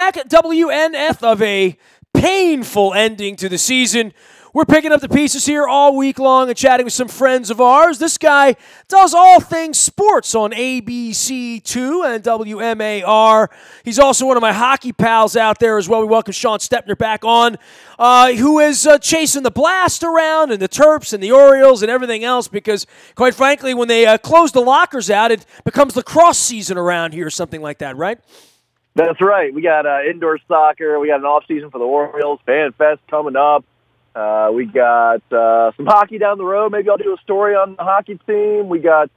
Back at WNF of a painful ending to the season. We're picking up the pieces here all week long and chatting with some friends of ours. This guy does all things sports on ABC2 and WMAR. He's also one of my hockey pals out there as well. We welcome Shawn Stepner back on, who is chasing the Blast around and the Terps and the Orioles and everything else because, quite frankly, when they close the lockers out, it becomes lacrosse season around here or something like that, right? That's right. We got indoor soccer. We got an off-season for the Orioles. Fan Fest coming up. We got some hockey down the road. Maybe I'll do a story on the hockey team. We got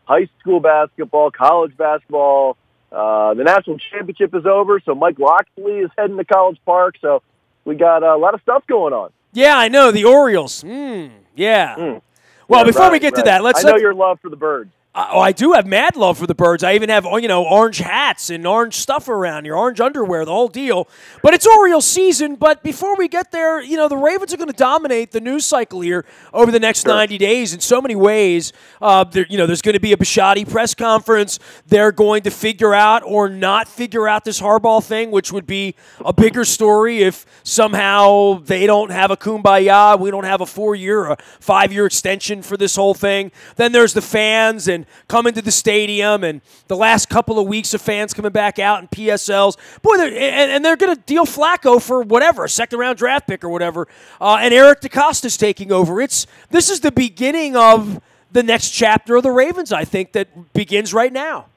high school basketball, college basketball. The national championship is over, so Mike Loxley is heading to College Park. So we got a lot of stuff going on. Yeah, I know. The Orioles. Yeah. Well, yeah, before we get to that, I know your love for the Birds. I do have mad love for the Birds. I even have, orange hats and orange stuff around here, orange underwear, the whole deal. But it's Orioles season. But before we get there, the Ravens are going to dominate the news cycle here over the next 90 days in so many ways. There's going to be a Bisciotti press conference. They're going to figure out or not figure out this Harbaugh thing, which would be a bigger story if somehow they don't have a kumbaya. We don't have a 4-year or a 5-year extension for this whole thing. Then there's the fans and coming to the stadium, and the last couple of weeks of fans coming back out in PSLs. Boy, they're going to deal Flacco for whatever, a second-round draft pick or whatever, and Eric DeCosta's taking over. This is the beginning of the next chapter of the Ravens, I think, that begins right now.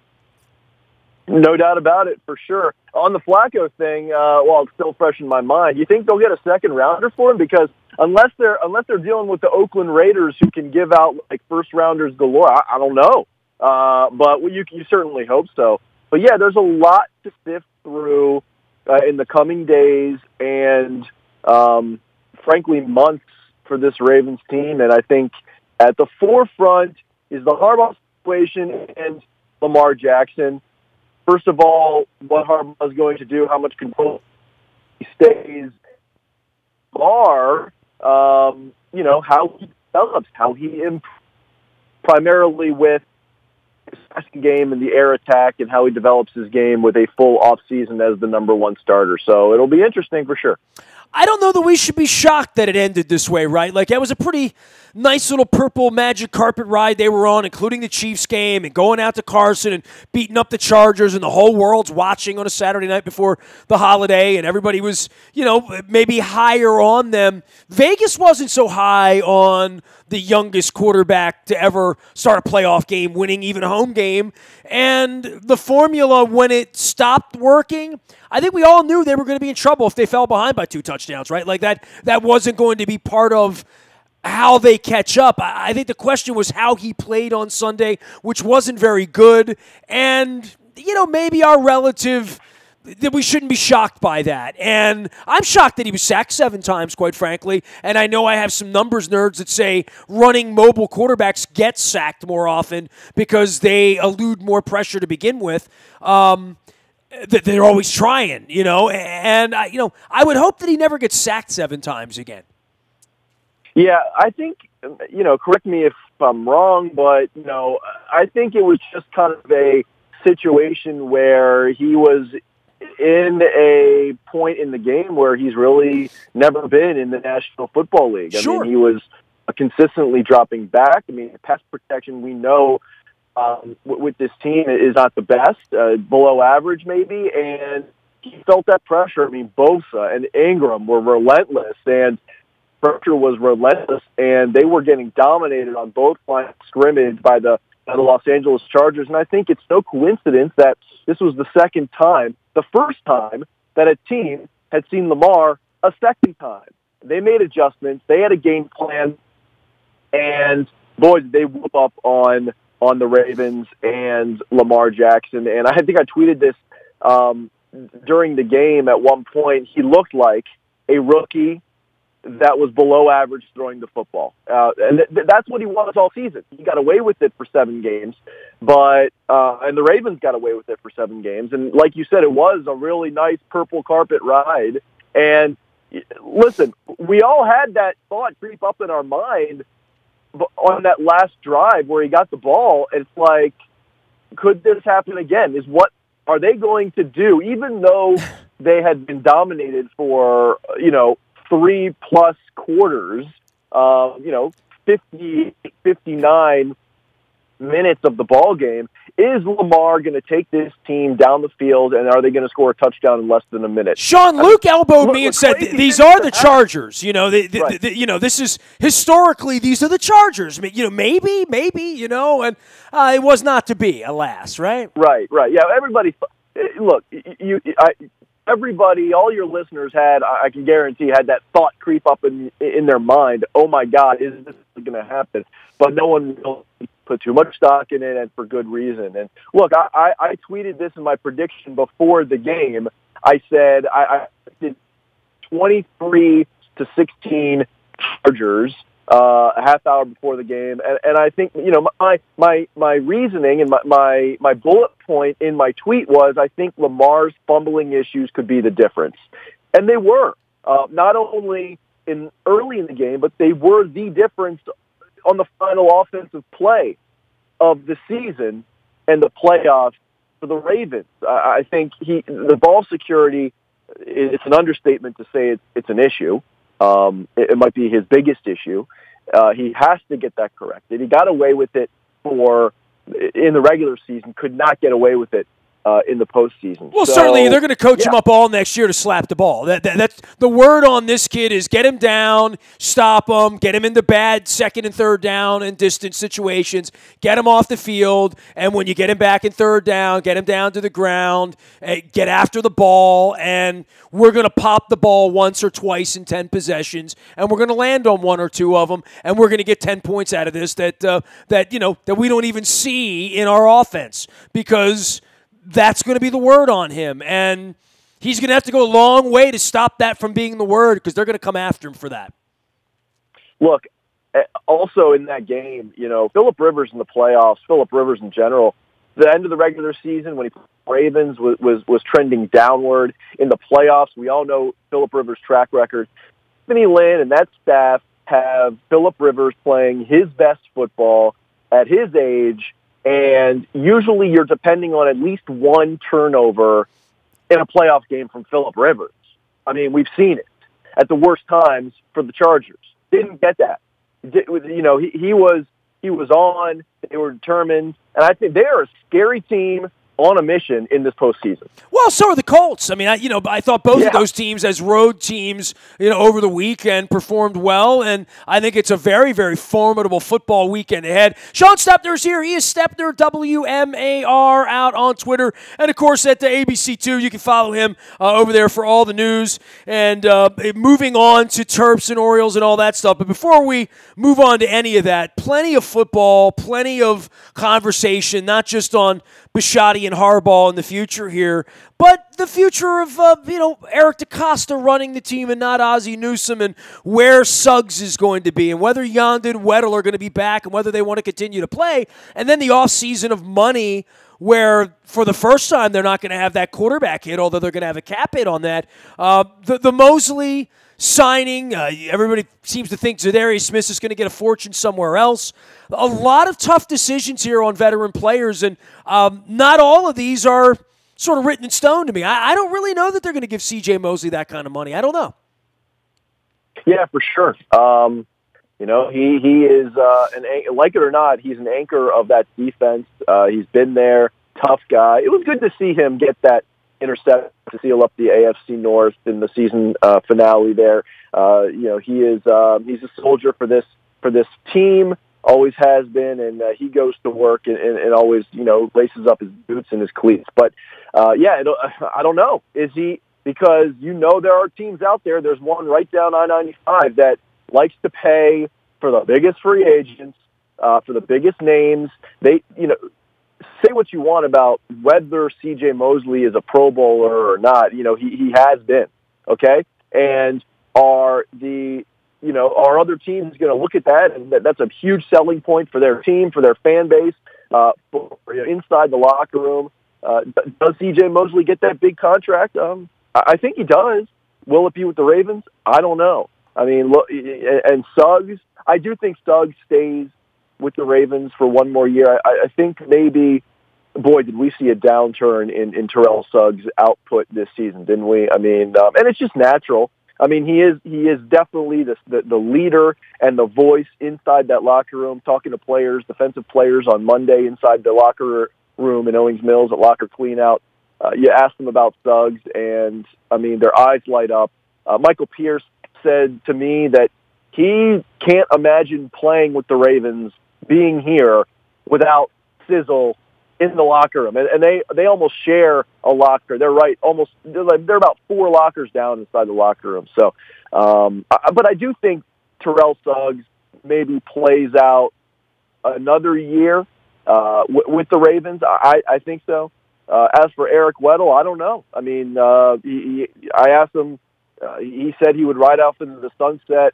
No doubt about it, for sure. On the Flacco thing, it's still fresh in my mind. You think they'll get a second-rounder for him? Because unless they're dealing with the Oakland Raiders, who can give out like first-rounders galore, I don't know. But you certainly hope so. But yeah, there's a lot to sift through in the coming days and, frankly, months for this Ravens team. And I think at the forefront is the Harbaugh situation and Lamar Jackson. First of all, what Harbaugh is going to do, how much control he stays, how he develops, how he improves, primarily with his passing game and the air attack, and how he develops his game with a full offseason as the number one starter. So it'll be interesting for sure. I don't know that we should be shocked that it ended this way, right? Like, that was a pretty nice little purple magic carpet ride they were on, including the Chiefs game and going out to Carson and beating up the Chargers, and the whole world's watching on a Saturday night before the holiday, and everybody was, maybe higher on them. Vegas wasn't so high on the youngest quarterback to ever start a playoff game, winning even a home game. And the formula, when it stopped working, I think we all knew they were going to be in trouble if they fell behind by 2 touchdowns, right? Like that wasn't going to be part of how they catch up. I think the question was how he played on Sunday, which wasn't very good. And, maybe our relative, that we shouldn't be shocked by that. And I'm shocked that he was sacked 7 times, quite frankly. And I know I have some numbers nerds that say running mobile quarterbacks get sacked more often because they elude more pressure to begin with. That they're always trying, and I would hope that he never gets sacked 7 times again. Yeah, I think, correct me if I'm wrong, but, I think it was just kind of a situation where he was in a point in the game where he's really never been in the National Football League. Sure. I mean, he was consistently dropping back. I mean, pass protection, we know, with this team is not the best, below average maybe, and he felt that pressure. I mean, Bosa and Ingram were relentless, and pressure was relentless, and they were getting dominated on both lines of scrimmage by the Los Angeles Chargers. And I think it's no coincidence that this was the first time that a team had seen Lamar a second time. They made adjustments. They had a game plan, and boy, did they whoop up on the Ravens and Lamar Jackson. And I think I tweeted this during the game at one point. He looked like a rookie that was below average throwing the football. And that's what he was all season. He got away with it for 7 games, and the Ravens got away with it for 7 games. And like you said, it was a really nice purple carpet ride. And listen, we all had that thought creep up in our mind on that last drive where he got the ball. It's like, could this happen again? are they going to do, even though they had been dominated for, 3+ quarters, 50, 59 minutes of the ball game, is Lamar going to take this team down the field, and are they going to score a touchdown in less than a minute? Sean, Luke elbowed me and said, these are the Chargers. This is, historically, these are the Chargers. Maybe, and it was not to be, alas, right? Right. Yeah, everybody, look, everybody, all your listeners had, I can guarantee, had that thought creep up in their mind, oh my God, is this going to happen? But no one really put too much stock in it, and for good reason. And look, I tweeted this in my prediction before the game. I said I did 23-16 Chargers a half hour before the game, and I think my reasoning and my bullet point in my tweet was I think Lamar's fumbling issues could be the difference, and they were not only early in the game, but they were the difference on the final offensive play of the season and the playoffs for the Ravens. I think the ball security, it's an understatement to say it's an issue. It might be his biggest issue. He has to get that corrected. He got away with it in the regular season, could not get away with it in the postseason. Well, certainly they're going to coach him up all next year to slap the ball. That's the word on this kid is get him down, stop him, get him into bad second and third down and distance situations, get him off the field, and when you get him back in third down, get him down to the ground, get after the ball, and we're going to pop the ball once or twice in 10 possessions, and we're going to land on one or two of them, and we're going to get 10 points out of this that we don't even see in our offense, because that's going to be the word on him, and he's going to have to go a long way to stop that from being the word, because they're going to come after him for that. Look, also in that game, Phillip Rivers in the playoffs, Phillip Rivers in general, the end of the regular season when he played Ravens was trending downward. In the playoffs, we all know Phillip Rivers' track record. Anthony Lynn and that staff have Phillip Rivers playing his best football at his age, and usually you're depending on at least one turnover in a playoff game from Phillip Rivers. I mean, we've seen it at the worst times for the Chargers. Didn't get that. He was on. They were determined, and I think they are a scary team on a mission in this postseason. Well, so are the Colts. I mean, I thought both of those teams as road teams, over the weekend performed well, and I think it's a very, very formidable football weekend ahead. Shawn Stepner is here. He is Stepner, WMAR, out on Twitter, and of course at the ABC2. You can follow him over there for all the news. And moving on to Terps and Orioles and all that stuff. But before we move on to any of that, plenty of football, plenty of conversation, not just on Bisciotti and Harbaugh in the future here, but the future of Eric DeCosta running the team and not Ozzie Newsome, and where Suggs is going to be, and whether Yondu and Weddle are going to be back, and whether they want to continue to play, and then the offseason of money, where for the first time they're not going to have that quarterback hit, although they're going to have a cap hit on that. The Mosley signing, everybody seems to think Zadarius Smith is going to get a fortune somewhere else. A lot of tough decisions here on veteran players, and not all of these are sort of written in stone to me. I don't really know that they're going to give C.J. Mosley that kind of money. I don't know. Yeah, for sure. He is, like it or not, he's an anchor of that defense. He's been there, tough guy. It was good to see him get that interception to seal up the AFC North in the season finale there. He's a soldier for this team, always has been, and he goes to work and always, laces up his boots and his cleats. But, I don't know. Is he, because there are teams out there, there's one right down I-95 that likes to pay for the biggest free agents, for the biggest names. They, say what you want about whether C.J. Mosley is a Pro Bowler or not. He has been, okay? And are other teams going to look at that, and that's a huge selling point for their team, for their fan base, inside the locker room? Does C.J. Mosley get that big contract? I think he does. Will it be with the Ravens? I don't know. I mean, look, and Suggs, I do think Suggs stays with the Ravens for one more year. I think maybe boy, did we see a downturn in Terrell Suggs' output this season, didn't we? I mean, and it's just natural. I mean, he is definitely the leader and the voice inside that locker room, talking to players, defensive players on Monday inside the locker room in Owings Mills at Locker Cleanout. You ask them about Suggs, and, I mean, their eyes light up. Michael Pierce said to me that he can't imagine playing with the Ravens, being here, without Sizzle in the locker room. And they almost share a locker. They're right, they're about 4 lockers down inside the locker room. So, but I do think Terrell Suggs maybe plays out another year with the Ravens. I think so. As for Eric Weddle, I don't know. I mean, I asked him. He said he would ride off into the sunset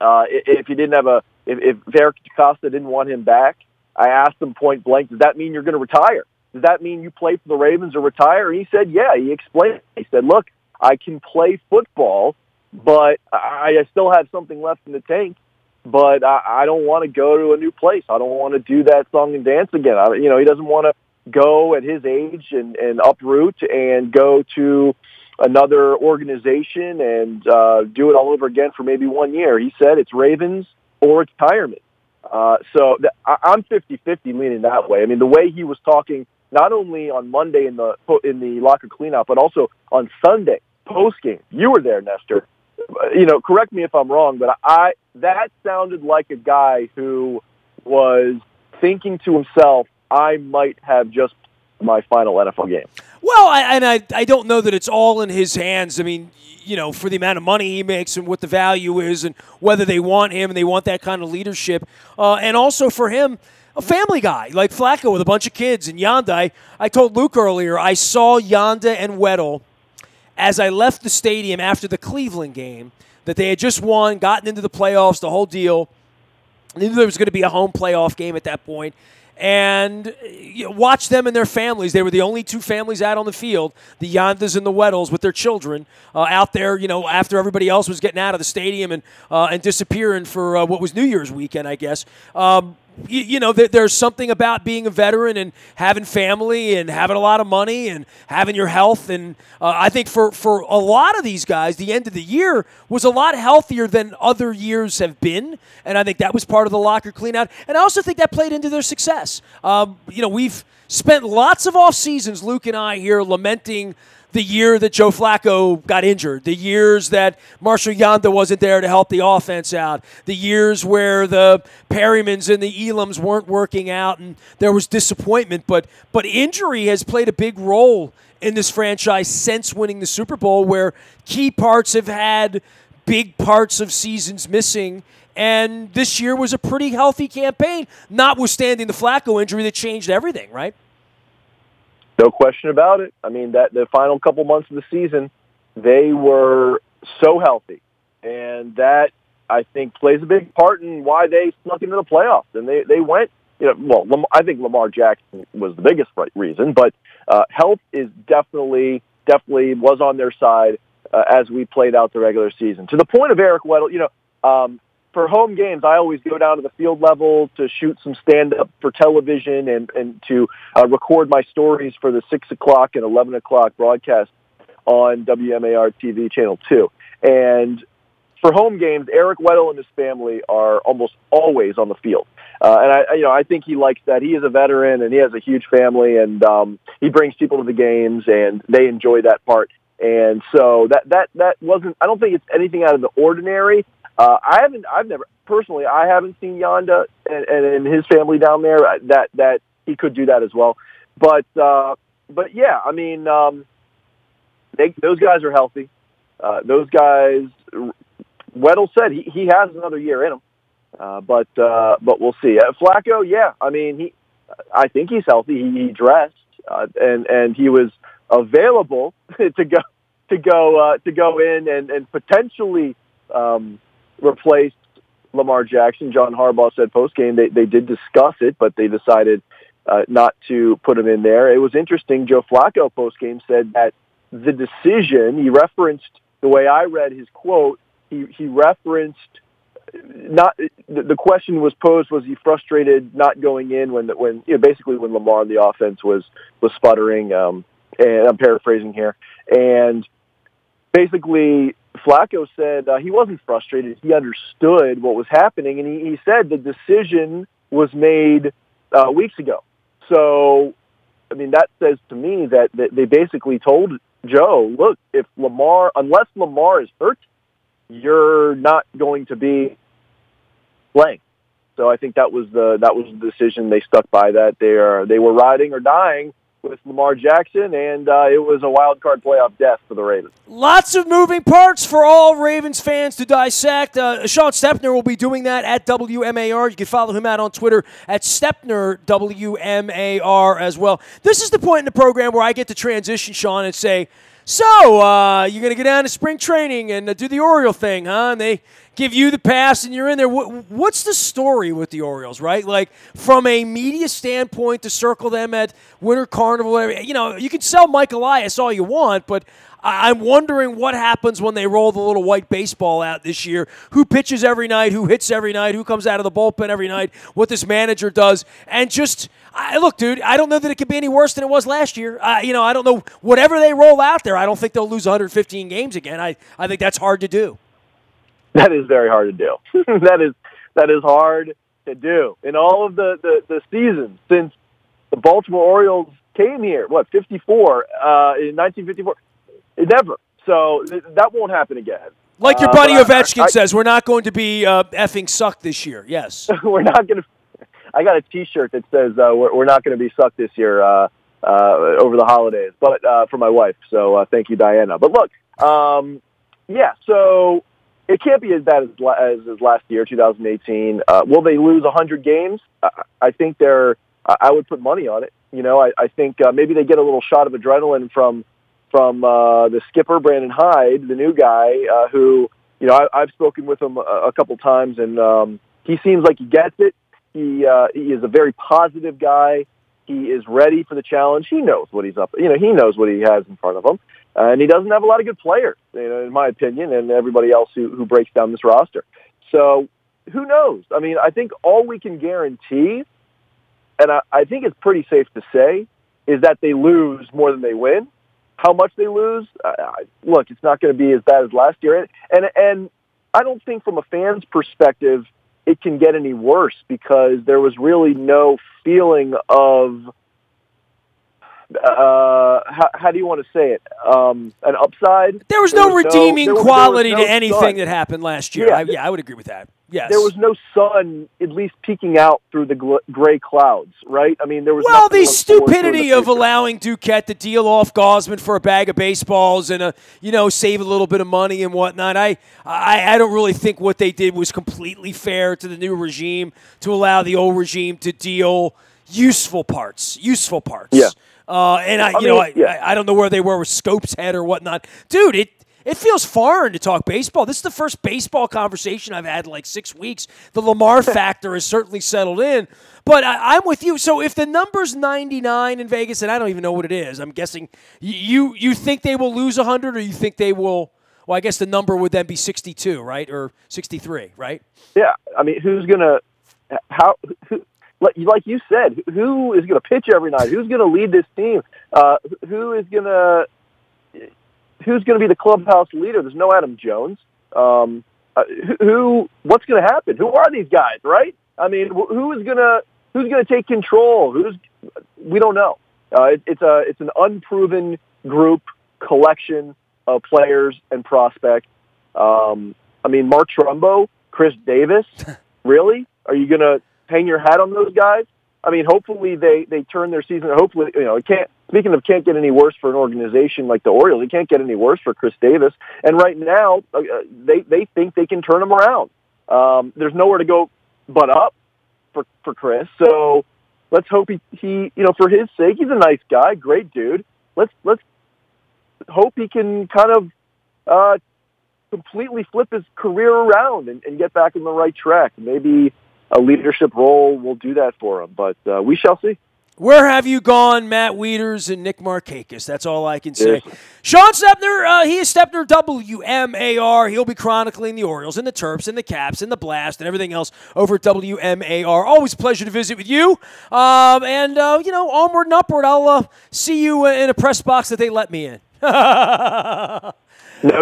if he didn't have if Eric Costa didn't want him back. I asked him point blank, does that mean you're going to retire? Does that mean you play for the Ravens or retire? And he said, yeah. He explained it. He said, look, I can play football, but I still have something left in the tank. But I don't want to go to a new place. I don't want to do that song and dance again. He doesn't want to go at his age and uproot and go to another organization and do it all over again for maybe 1 year. He said it's Ravens or retirement. So I'm 50-50 leaning that way. I mean, the way he was talking, not only on Monday in the locker cleanout, but also on Sunday post game. You were there, Nestor. Correct me if I'm wrong, but that sounded like a guy who was thinking to himself, I might have just my final NFL game. Well, I don't know that it's all in his hands. I mean, for the amount of money he makes and what the value is and whether they want him and they want that kind of leadership. And also for him, a family guy like Flacco with a bunch of kids. And Yanda, I told Luke earlier, I saw Yanda and Weddle as I left the stadium after the Cleveland game, that they had just won, gotten into the playoffs, the whole deal. I knew there was going to be a home playoff game at that point. And watch them and their families. They were the only 2 families out on the field, the Yandas and the Weddles with their children out there, after everybody else was getting out of the stadium and disappearing for what was New Year's weekend, I guess. There's something about being a veteran and having family and having a lot of money and having your health. And I think for a lot of these guys, the end of the year was a lot healthier than other years have been. And I think that was part of the locker cleanout. And I also think that played into their success. We've spent lots of off seasons, Luke and I here, lamenting the year that Joe Flacco got injured, the years that Marshall Yanda wasn't there to help the offense out, the years where the Perrymans and the Elams weren't working out and there was disappointment. But injury has played a big role in this franchise since winning the Super Bowl, where key parts have had big parts of seasons missing. And this year was a pretty healthy campaign, notwithstanding the Flacco injury that changed everything, right? No question about it. I mean, that the final couple months of the season, they were so healthy. And that, I think, plays a big part in why they snuck into the playoffs. And they went, I think Lamar Jackson was the biggest reason, but health is definitely was on their side as we played out the regular season. To the point of Eric Weddle, for home games, I always go down to the field level to shoot some stand-up for television and to record my stories for the 6 o'clock and 11 o'clock broadcast on WMAR TV Channel 2. And for home games, Eric Weddle and his family are almost always on the field. And I think he likes that. He is a veteran and he has a huge family, and he brings people to the games and they enjoy that part. And so that wasn't, I don't think it's anything out of the ordinary. I haven't seen Yanda and his family down there that he could do that as well. But yeah, I mean, those guys are healthy. Those guys, Weddle said he has another year in him. But we'll see. Flacco, yeah, I mean, I think he's healthy. He dressed, and he was available to go in and potentially, replaced Lamar Jackson. John Harbaugh said post-game they did discuss it, but they decided not to put him in there. It was interesting. Joe Flacco post-game said that the decision, he referenced, the way I read his quote, he referenced not the question was posed: was he frustrated not going in when basically when Lamar in the offense was sputtering? And I'm paraphrasing here, and basically Flacco said he wasn't frustrated. He understood what was happening, and he said the decision was made weeks ago. So, I mean, that says to me that they basically told Joe, look, unless Lamar is hurt, you're not going to be playing. So I think that was the decision. They stuck by that. They were riding or dying with Lamar Jackson, and it was a wild card playoff death for the Ravens. Lots of moving parts for all Ravens fans to dissect. Shawn Stepner will be doing that at WMAR. You can follow him out on Twitter at Stepner WMAR as well. This is the point in the program where I get to transition, Shawn, and say, so, you're going to go down to spring training and do the Oriole thing, huh? And they give you the pass and you're in there. What's the story with the Orioles, right? Like, from a media standpoint, to circle them at Winter Carnival, whatever, you can sell Mike Elias all you want, but I'm wondering what happens when they roll the little white baseball out this year. Who pitches every night? Who hits every night? Who comes out of the bullpen every night? What this manager does. And just, look, dude, I don't know that it could be any worse than it was last year. I don't know. Whatever they roll out there, I don't think they'll lose 115 games again. I think that's hard to do. That is very hard to do. that is hard to do. In all of the seasons since the Baltimore Orioles came here, 54, in 1954? Never. So that won't happen again. Like your buddy Ovechkin says, we're not going to be effing sucked this year. Yes. We're not going to. I got a T-shirt that says we're not going to be sucked this year over the holidays, but for my wife. So thank you, Diana. But look, so it can't be as bad as last year, 2018. Will they lose 100 games? I think I would put money on it. I think maybe they get a little shot of adrenaline from the skipper, Brandon Hyde, the new guy, who, I've spoken with him a couple times, and he seems like he gets it. He is a very positive guy. He is ready for the challenge. He knows what he's up. He knows what he has in front of him, and he doesn't have a lot of good players, in my opinion, and everybody else who breaks down this roster. So who knows? I mean, I think all we can guarantee, and I think it's pretty safe to say, is that they lose more than they win. How much they lose, look, it's not going to be as bad as last year. And I don't think from a fan's perspective it can get any worse, because there was really no feeling of, how do you want to say it, an upside? There was no redeeming quality to anything that happened last year. I would agree with that. Yes. There was no sun at least peeking out through the gray clouds, right? I mean, there was the stupidity of allowing Duquette to deal off Gosman for a bag of baseballs and save a little bit of money and whatnot. I don't really think what they did was completely fair to the new regime to allow the old regime to deal useful parts. Yeah. I don't know where they were with Scope's head or whatnot. Dude, it feels foreign to talk baseball. This is the first baseball conversation I've had in like 6 weeks. The Lamar factor has certainly settled in. But I'm with you. So if the number's 99 in Vegas, and I don't even know what it is, I'm guessing you think they will lose 100, or you think they will – well, I guess the number would then be 62, right, or 63, right? Yeah. I mean, who's going to – like you said, who is going to pitch every night? Who's going to lead this team? Who's going to be the clubhouse leader? There's no Adam Jones. What's going to happen? Who are these guys, right? I mean, who's going to take control? We don't know. It's an unproven group collection of players and prospects. I mean, Mark Trumbo, Chris Davis, really? Are you going to hang your hat on those guys? I mean, hopefully they turn their season. Hopefully, it can't. Speaking of can't get any worse for an organization like the Orioles, it can't get any worse for Chris Davis. And right now, they think they can turn him around. There's nowhere to go but up for Chris. So let's hope he for his sake, he's a nice guy, great dude. Let's hope he can kind of completely flip his career around and get back on the right track. Maybe a leadership role will do that for him, but we shall see. Where have you gone, Matt Wieters and Nick Markakis? That's all I can say. Yes. Shawn Stepner, he is Stepner WMAR. He'll be chronicling the Orioles and the Terps and the Caps and the Blast and everything else over at WMAR. Always a pleasure to visit with you. Onward and upward. I'll see you in a press box that they let me in. No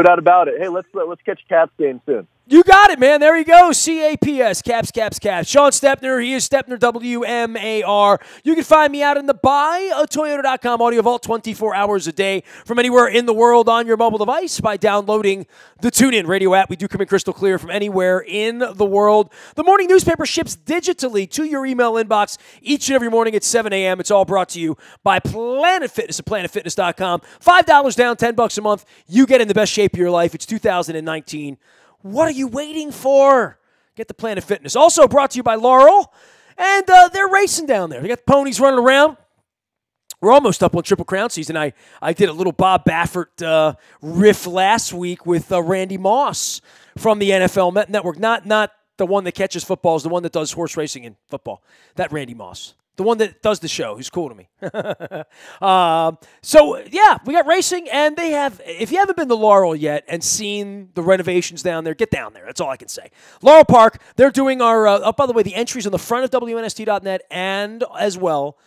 doubt about it. Hey, let's catch a Caps game soon. You got it, man. There you go. CAPS, Caps. Shawn Stepner, he is Stepner WMAR. You can find me out in the buyatoyota.com audio vault 24 hours a day from anywhere in the world on your mobile device by downloading the TuneIn Radio app. We do come in crystal clear from anywhere in the world. The morning newspaper ships digitally to your email inbox each and every morning at 7 a.m. It's all brought to you by Planet Fitness at planetfitness.com. $5 down, $10 a month. You get in the best shape of your life. It's 2019. What are you waiting for? Get the Planet Fitness. Also brought to you by Laurel, and they're racing down there. They got the ponies running around. We're almost up on Triple Crown season. I did a little Bob Baffert riff last week with Randy Moss from the NFL Network. Not the one that catches footballs, the one that does horse racing and football. That Randy Moss. The one that does the show, who's cool to me. We got racing, and they have, if you haven't been to Laurel yet and seen the renovations down there, get down there. That's all I can say. Laurel Park, they're doing our, by the way, the entries on the front of WNST.net and as well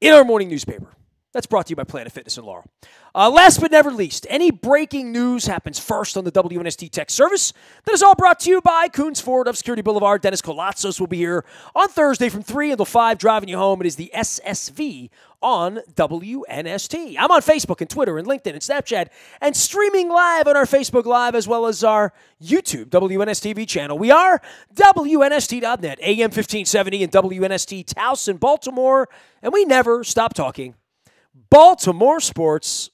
in our morning newspaper. That's brought to you by Planet Fitness and Laurel. Last but never least, any breaking news happens first on the WNST Tech Service. That is all brought to you by Coons Ford of Security Boulevard. Dennis Colatzos will be here on Thursday from 3 until 5, driving you home. It is the SSV on WNST. I'm on Facebook and Twitter and LinkedIn and Snapchat and streaming live on our Facebook Live as well as our YouTube WNSTV channel. We are WNST.net, AM 1570 and WNST Towson, Baltimore, and we never stop talking Baltimore sports.